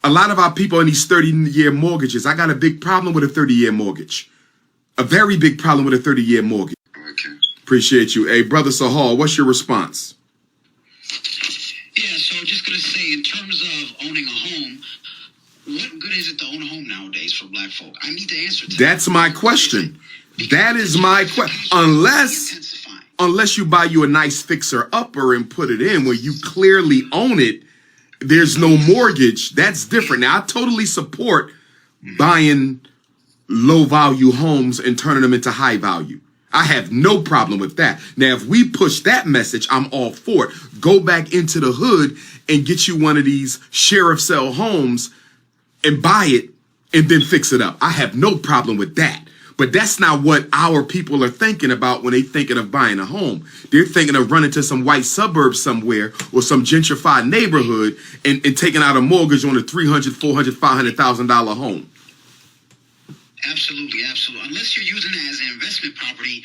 A lot of our people in these 30-year mortgages, I got a big problem with a 30-year mortgage. A very big problem with a 30-year mortgage. Okay. Appreciate you. Hey, Brother Sahal, what's your response? Yeah, so just going to say, in terms of owning a home, what good is it to own a home nowadays for black folk? I need the answer to that. That's my question. That is my question. Unless you buy you a nice fixer-upper and put it in where you clearly own it, there's no mortgage. That's different. Now, I totally support buying low-value homes and turning them into high-value. I have no problem with that. Now, if we push that message, I'm all for it. Go back into the hood and get you one of these sheriff sale homes and buy it and then fix it up. I have no problem with that. But that's not what our people are thinking about when they're thinking of buying a home. They're thinking of running to some white suburb somewhere or some gentrified neighborhood and taking out a mortgage on a $300,000, $400,000, $500,000 home. Absolutely, absolutely. Unless you're using it as an investment property,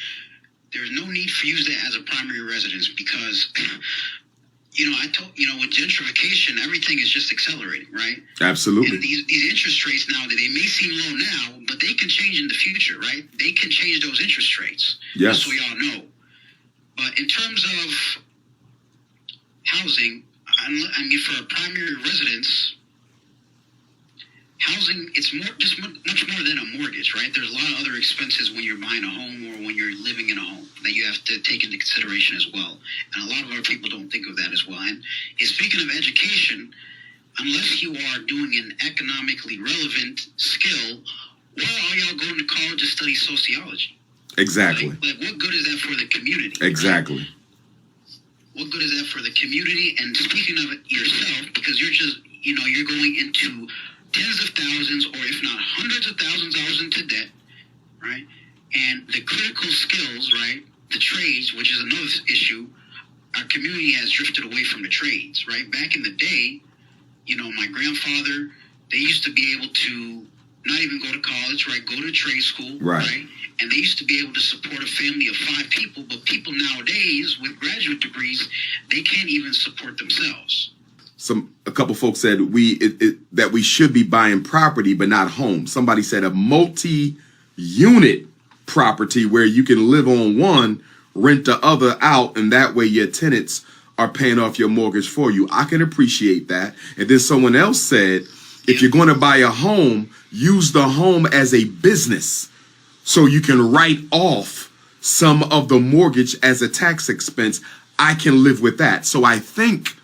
there's no need for using it as a primary residence because, with gentrification, everything is just accelerating, right? Absolutely. And these interest rates now, they may seem low now, but they can change in the future, right? They can change those interest rates. Yes. As we all know. But in terms of housing, for a primary residence, housing, it's much more than a mortgage, right? There's a lot of other expenses when you're buying a home or when you're living in a home that you have to take into consideration as well. And a lot of our people don't think of that as well. And speaking of education, unless you are doing an economically relevant skill, why are y'all going to college to study sociology? Exactly. Like what good is that for the community? Exactly. Right? What good is that for the community? And speaking of it yourself, because you're going into tens of thousands, or if not hundreds of thousands of dollars into debt, right? And the critical skills, right? The trades, which is another issue, our community has drifted away from the trades, right? Back in the day, my grandfather, they used to be able to not even go to college, right? Go to trade school, right? And they used to be able to support a family of 5 people, but people nowadays with graduate degrees, they can't even support themselves. A couple folks said that we should be buying property, but not homes. Somebody said a multi-unit property where you can live on one, rent the other out, and that way your tenants are paying off your mortgage for you. I can appreciate that. And then someone else said, if you're going to buy a home, use the home as a business so you can write off some of the mortgage as a tax expense. I can live with that. So I think,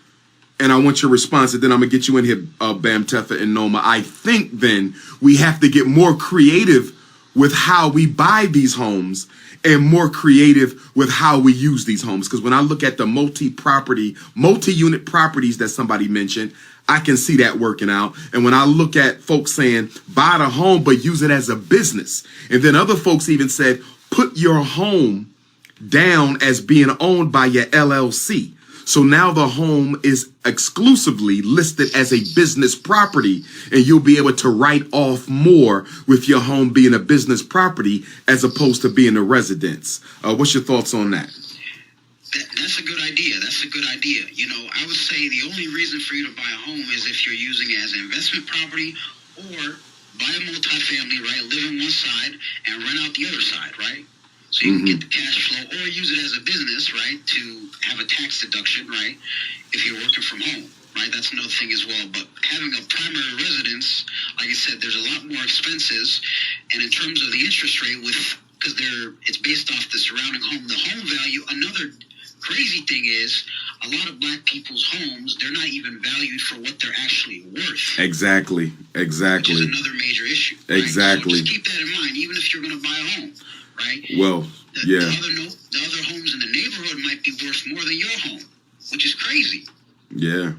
and I want your response, and then I'm going to get you in here, Bam Tefa and Noma. I think then we have to get more creative with how we buy these homes and more creative with how we use these homes. Because when I look at the multi-unit properties that somebody mentioned, I can see that working out. And when I look at folks saying, buy the home, but use it as a business. And then other folks even said, put your home down as being owned by your LLC. So now the home is exclusively listed as a business property, and you'll be able to write off more with your home being a business property as opposed to being a residence. What's your thoughts on that? That's a good idea. That's a good idea. I would say the only reason for you to buy a home is if you're using it as an investment property or buy a multifamily, right? Live on one side and rent out the other side, right? So you can get the cash flow or use it as a business, right, to have a tax deduction, right, if you're working from home, right? That's another thing as well. But having a primary residence, like I said, there's a lot more expenses. And in terms of the interest rate, because it's based off the surrounding home, the home value, another crazy thing is a lot of black people's homes, they're not even valued for what they're actually worth. Exactly. Which is another major issue. Right? Exactly. So just keep that in mind, even if you're going to buy a home. Right? Well, yeah. The other homes in the neighborhood might be worth more than your home, which is crazy. Yeah.